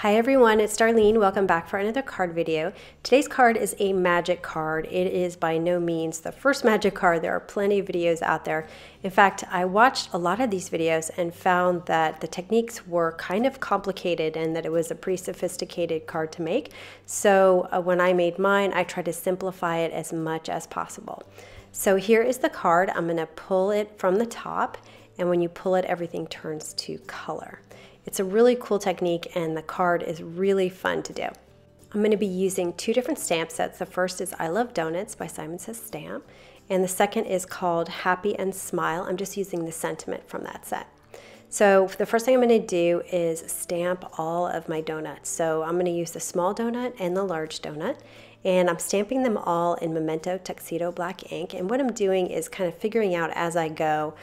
Hi everyone, it's Darlene. Welcome back for another card video. Today's card is a magic card. It is by no means the first magic card. There are plenty of videos out there. In fact, I watched a lot of these videos and found that the techniques were kind of complicated and that it was a pretty sophisticated card to make. So when I made mine, I tried to simplify it as much as possible. So here is the card. I'm going to pull it from the top, and when you pull it, everything turns to color. It's a really cool technique and the card is really fun to do. I'm going to be using two different stamp sets. The first is I Love Donuts by Simon Says Stamp, and the second is called Happy and Smile. I'm just using the sentiment from that set. So the first thing I'm going to do is stamp all of my donuts. So I'm going to use the small donut and the large donut, and I'm stamping them all in Memento Tuxedo black ink. And what I'm doing is kind of figuring out as I go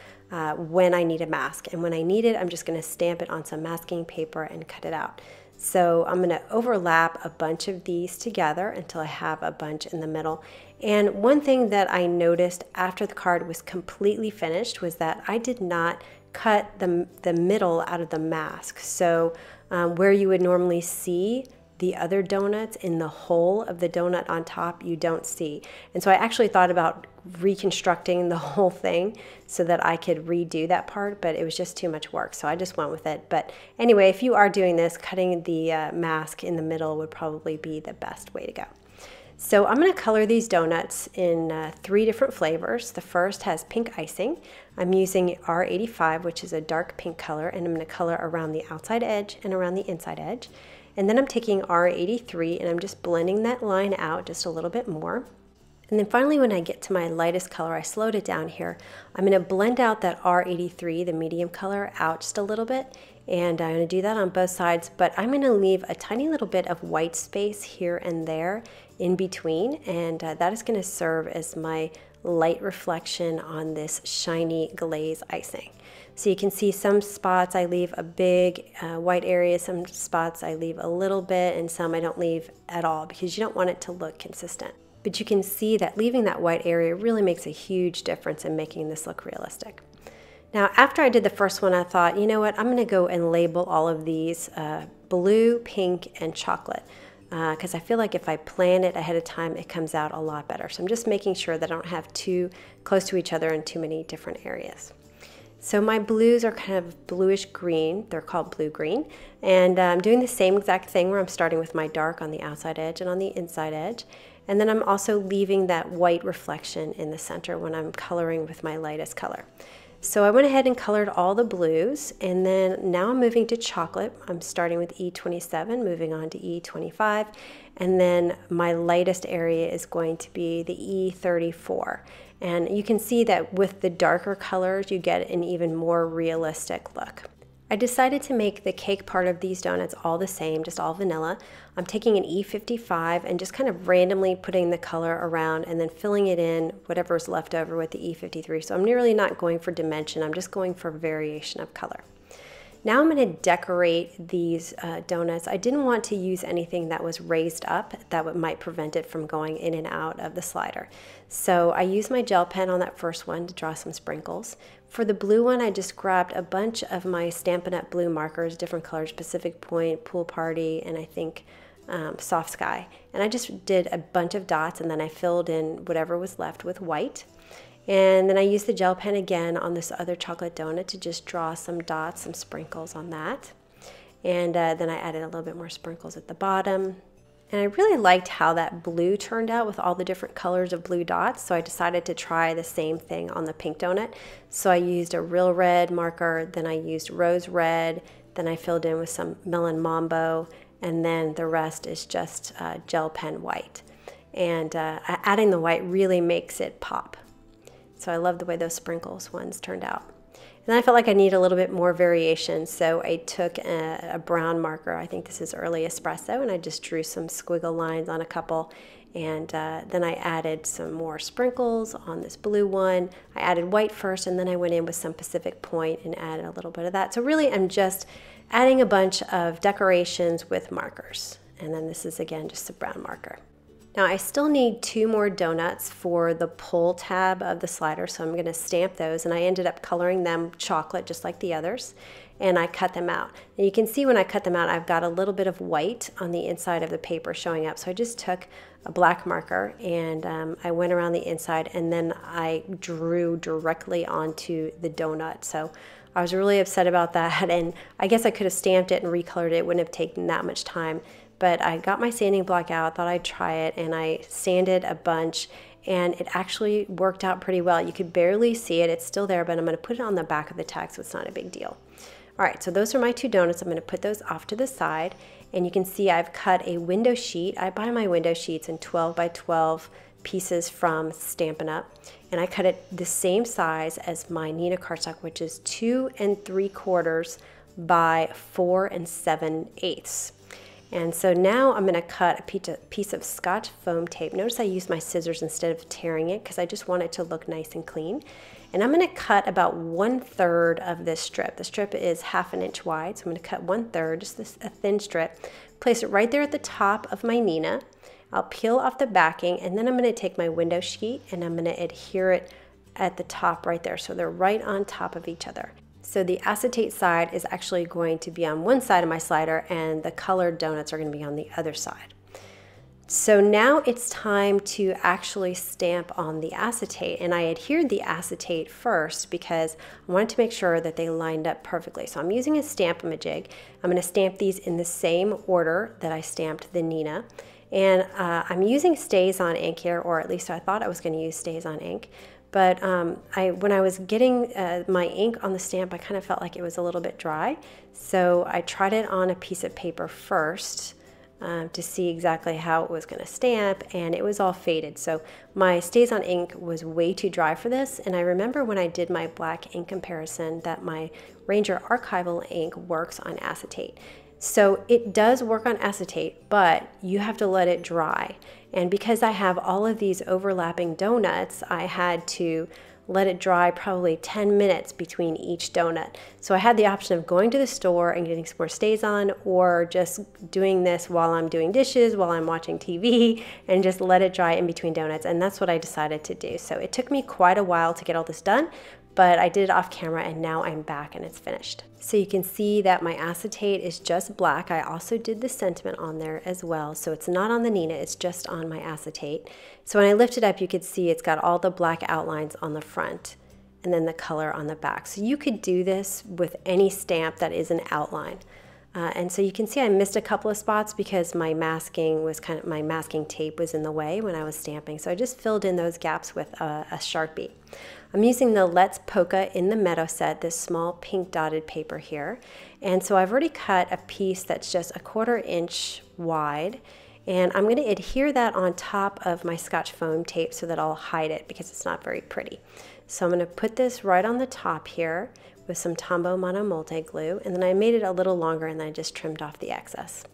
when I need a mask. And when I need it, I'm just going to stamp it on some masking paper and cut it out. So I'm going to overlap a bunch of these together until I have a bunch in the middle. And one thing that I noticed after the card was completely finished was that I did not cut the middle out of the mask. So where you would normally see the other donuts in the hole of the donut on top, you don't see. And so I actually thought about reconstructing the whole thing so that I could redo that part, but it was just too much work, so I just went with it. But anyway, if you are doing this, cutting the mask in the middle would probably be the best way to go. So I'm going to color these donuts in 3 different flavors. The first has pink icing. I'm using R85, which is a dark pink color, and I'm going to color around the outside edge and around the inside edge. And then I'm taking R83 and I'm just blending that line out just a little bit more. And then finally, when I get to my lightest color, I slowed it down here. I'm going to blend out that R83, the medium color, out just a little bit. And I'm going to do that on both sides, but I'm going to leave a tiny little bit of white space here and there in between. And that is going to serve as my light reflection on this shiny glaze icing. So you can see some spots I leave a big white area, some spots I leave a little bit, and some I don't leave at all because you don't want it to look consistent. But you can see that leaving that white area really makes a huge difference in making this look realistic. Now, after I did the first one, I thought, you know what, I'm going to go and label all of these blue, pink, and chocolate. Because I feel like if I plan it ahead of time, it comes out a lot better. So I'm just making sure that I don't have too close to each other in too many different areas. So my blues are kind of bluish green. They're called blue green. And I'm doing the same exact thing where I'm starting with my dark on the outside edge and on the inside edge. And then I'm also leaving that white reflection in the center when I'm coloring with my lightest color. So I went ahead and colored all the blues, and then now I'm moving to chocolate. I'm starting with E27, moving on to E25, and then my lightest area is going to be the E34. And you can see that with the darker colors, you get an even more realistic look. I decided to make the cake part of these donuts all the same, just all vanilla. I'm taking an E55 and just kind of randomly putting the color around and then filling it in whatever's left over with the E53. So I'm really not going for dimension, I'm just going for variation of color. Now I'm going to decorate these donuts. I didn't want to use anything that was raised up that might prevent it from going in and out of the slider. So I used my gel pen on that first one to draw some sprinkles. For the blue one, I just grabbed a bunch of my Stampin' Up! Blue markers, different colors, Pacific Point, Pool Party, and I think Soft Sky. And I just did a bunch of dots, and then I filled in whatever was left with white. And then I used the gel pen again on this other chocolate donut to just draw some dots, some sprinkles on that. And then I added a little bit more sprinkles at the bottom. And I really liked how that blue turned out with all the different colors of blue dots, so I decided to try the same thing on the pink donut. So I used a real red marker, then I used rose red, then I filled in with some Melon Mambo, and then the rest is just gel pen white. And adding the white really makes it pop. So I love the way those sprinkles ones turned out. And then I felt like I needed a little bit more variation, so I took a brown marker. I think this is Early Espresso, and I just drew some squiggle lines on a couple. And then I added some more sprinkles on this blue one. I added white first, and then I went in with some Pacific Point and added a little bit of that. So really I'm just adding a bunch of decorations with markers. And then this is again just a brown marker. Now I still need 2 more donuts for the pull tab of the slider, so I'm going to stamp those, and I ended up coloring them chocolate just like the others. and I cut them out. And you can see when I cut them out, I've got a little bit of white on the inside of the paper showing up. So I just took a black marker and I went around the inside, and then I drew directly onto the donut. So I was really upset about that, and I guess I could have stamped it and recolored it. It wouldn't have taken that much time. But I got my sanding block out, thought I'd try it, and I sanded a bunch, and it actually worked out pretty well. You could barely see it. It's still there, but I'm going to put it on the back of the tag, so it's not a big deal. All right, so those are my two donuts. I'm going to put those off to the side, and you can see I've cut a window sheet. I buy my window sheets in 12 by 12 pieces from Stampin' Up, and I cut it the same size as my Neenah cardstock, which is 2 3/4 by 4 7/8. And so now I'm going to cut a piece of Scotch foam tape. Notice I used my scissors instead of tearing it because I just want it to look nice and clean. And I'm going to cut about 1/3 of this strip. The strip is 1/2 inch wide, so I'm going to cut 1/3, just a thin strip. Place it right there at the top of my Neenah. I'll peel off the backing, and then I'm going to take my window sheet and I'm going to adhere it at the top right there, so they're right on top of each other. So the acetate side is actually going to be on one side of my slider, and the colored donuts are going to be on the other side. So now it's time to actually stamp on the acetate, and I adhered the acetate first because I wanted to make sure that they lined up perfectly. So I'm using a Stamp-A-Majig. I'm going to stamp these in the same order that I stamped the Neenah. And I'm using StazOn ink here, or at least I thought I was going to use StazOn ink. But when I was getting my ink on the stamp, I kind of felt like it was a little bit dry. So I tried it on a piece of paper first to see exactly how it was going to stamp, and it was all faded. So my StazOn ink was way too dry for this. And I remember when I did my black ink comparison that my Ranger Archival ink works on acetate. So it does work on acetate, but you have to let it dry. And because I have all of these overlapping donuts, I had to let it dry probably 10 minutes between each donut. So I had the option of going to the store and getting some more StazOn, or just doing this while I'm doing dishes, while I'm watching TV, and just let it dry in between donuts. And that's what I decided to do. So it took me quite a while to get all this done, but I did it off camera, and now I'm back and it's finished. So you can see that my acetate is just black. I also did the sentiment on there as well. So it's not on the Neenah, it's just on my acetate. So when I lift it up, you could see it's got all the black outlines on the front and then the color on the back. So you could do this with any stamp that is an outline. And so you can see I missed a couple of spots because my masking tape was in the way when I was stamping. So I just filled in those gaps with a Sharpie. I'm using the Let's Polka in the Meadow set, this small pink dotted paper here. And so I've already cut a piece that's just 1/4 inch wide. And I'm going to adhere that on top of my Scotch foam tape so that I'll hide it because it's not very pretty. So I'm going to put this right on the top here with some Tombow Mono Multi Glue, and then I made it a little longer and then I just trimmed off the excess.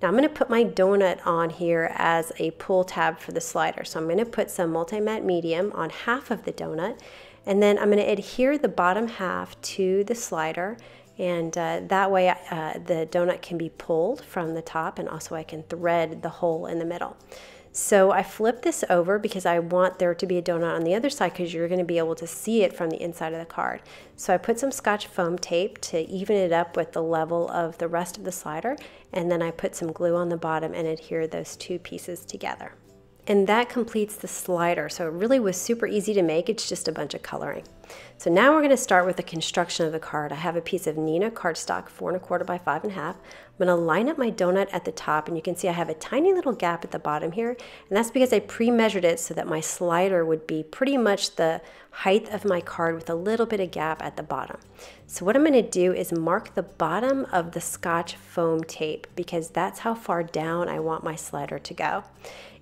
Now I'm going to put my donut on here as a pull tab for the slider. So I'm going to put some Multi-Matte Medium on half of the donut, and then I'm going to adhere the bottom half to the slider, and that way the donut can be pulled from the top, and also I can thread the hole in the middle. So I flip this over because I want there to be a donut on the other side because you're going to be able to see it from the inside of the card. So I put some Scotch foam tape to even it up with the level of the rest of the slider, and then I put some glue on the bottom and adhere those two pieces together. And that completes the slider. So it really was super easy to make. It's just a bunch of coloring. So now we're going to start with the construction of the card. I have a piece of Neenah cardstock, 4 1/4 by 5 1/2. I'm going to line up my donut at the top, and you can see I have a tiny little gap at the bottom here, and that's because I pre-measured it so that my slider would be pretty much the height of my card with a little bit of gap at the bottom. So what I'm going to do is mark the bottom of the Scotch foam tape because that's how far down I want my slider to go.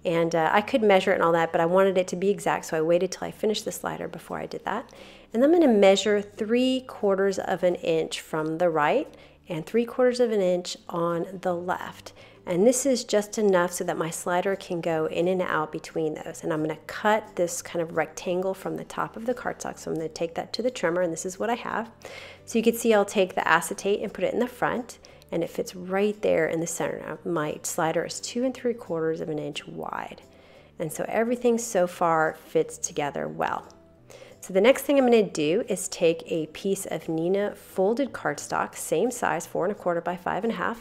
And I could measure it and all that, but I wanted it to be exact, so I waited till I finished the slider before I did that. And I'm going to measure 3/4 of an inch from the right and 3/4 of an inch on the left. And this is just enough so that my slider can go in and out between those. And I'm going to cut this kind of rectangle from the top of the cardstock. So I'm going to take that to the trimmer, and this is what I have. So you can see I'll take the acetate and put it in the front, and it fits right there in the center. Now, my slider is 2 3/4 of an inch wide. And so everything so far fits together well. So the next thing I'm going to do is take a piece of Neenah folded cardstock, same size, 4 1/4 by 5 1/2,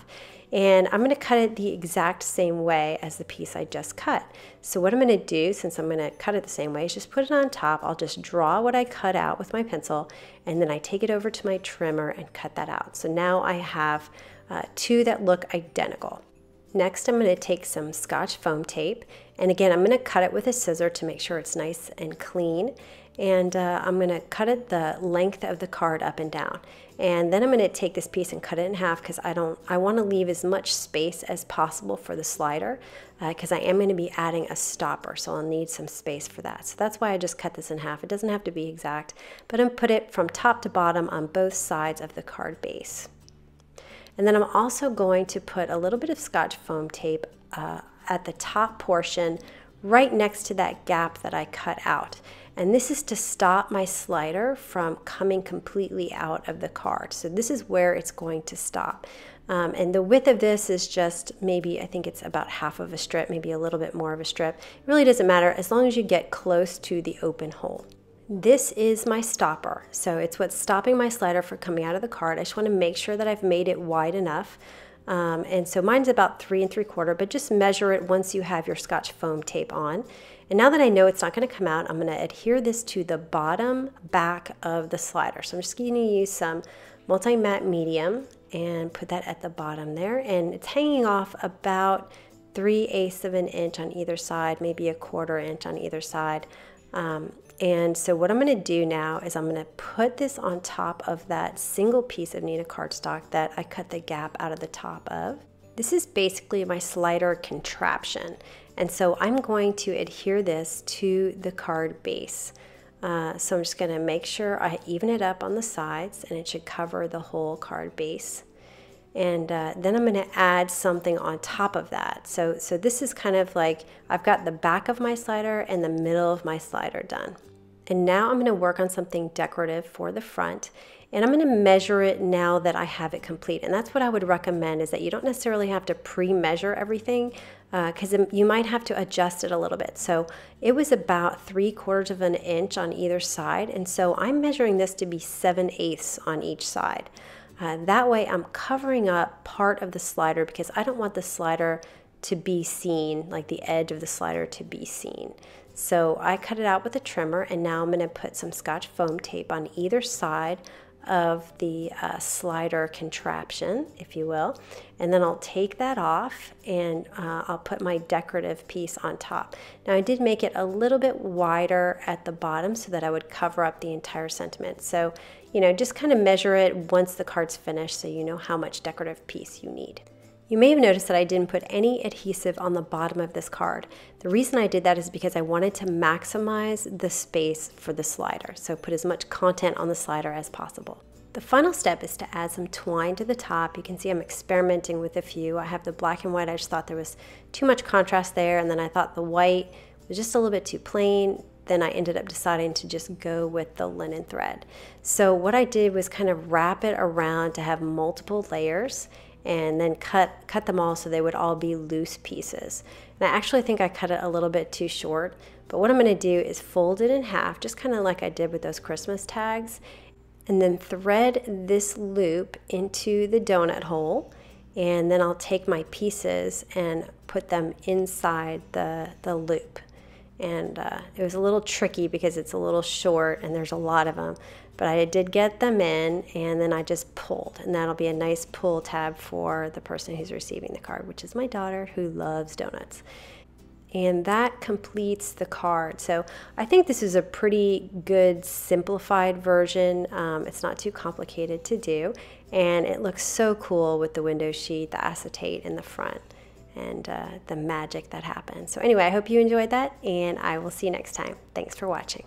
and I'm going to cut it the exact same way as the piece I just cut. So what I'm going to do, since I'm going to cut it the same way, is just put it on top. I'll just draw what I cut out with my pencil, and then I take it over to my trimmer and cut that out. So now I have two that look identical. Next, I'm going to take some Scotch foam tape, and again, I'm going to cut it with a scissor to make sure it's nice and clean. And I'm going to cut it the length of the card up and down. And then I'm going to take this piece and cut it in half because I want to leave as much space as possible for the slider because I am going to be adding a stopper, so I'll need some space for that. So that's why I just cut this in half. It doesn't have to be exact, but I'm going to put it from top to bottom on both sides of the card base. And then I'm also going to put a little bit of Scotch foam tape at the top portion right next to that gap that I cut out. And this is to stop my slider from coming completely out of the card. So this is where it's going to stop. And the width of this is just maybe, I think it's about half of a strip, maybe a little bit more of a strip. It really doesn't matter as long as you get close to the open hole. This is my stopper. So it's what's stopping my slider from coming out of the card. I just want to make sure that I've made it wide enough. And so mine's about 3 3/4, but just measure it once you have your Scotch foam tape on. And now that I know it's not going to come out, I'm going to adhere this to the bottom back of the slider. So I'm just going to use some multi-matte medium and put that at the bottom there. And it's hanging off about 3/8 of an inch on either side, maybe 1/4 inch on either side. And so what I'm going to do now is I'm going to put this on top of that single piece of Neenah cardstock that I cut the gap out of the top of. This is basically my slider contraption. And so I'm going to adhere this to the card base. So I'm just going to make sure I even it up on the sides, and it should cover the whole card base. And then I'm going to add something on top of that. So this is kind of like I've got the back of my slider and the middle of my slider done. And now I'm going to work on something decorative for the front. And I'm going to measure it now that I have it complete. And that's what I would recommend, is that you don't necessarily have to pre-measure everything because you might have to adjust it a little bit. So it was about 3/4 of an inch on either side. And so I'm measuring this to be 7/8 on each side. That way I'm covering up part of the slider because I don't want the slider to be seen, like the edge of the slider to be seen. So I cut it out with a trimmer, and now I'm going to put some Scotch foam tape on either side of the slider contraption, if you will, and then I'll take that off and I'll put my decorative piece on top. Now I did make it a little bit wider at the bottom so that I would cover up the entire sentiment. So, you know, just kind of measure it once the card's finished so you know how much decorative piece you need. You may have noticed that I didn't put any adhesive on the bottom of this card. The reason I did that is because I wanted to maximize the space for the slider, so put as much content on the slider as possible. The final step is to add some twine to the top. You can see I'm experimenting with a few. I have the black and white. I just thought there was too much contrast there, and then I thought the white was just a little bit too plain. Then I ended up deciding to just go with the linen thread. So what I did was kind of wrap it around to have multiple layers, and then cut them all so they would all be loose pieces. And I actually think I cut it a little bit too short, but what I'm going to do is fold it in half, just kind of like I did with those Christmas tags, and then thread this loop into the donut hole, and then I'll take my pieces and put them inside the loop. And it was a little tricky because it's a little short and there's a lot of them, but I did get them in, and then I just pulled, and that'll be a nice pull tab for the person who's receiving the card, which is my daughter, who loves donuts. And that completes the card. So I think this is a pretty good simplified version. It's not too complicated to do, and it looks so cool with the window sheet, the acetate in the front, and the magic that happens. So anyway, I hope you enjoyed that, and I will see you next time. Thanks for watching.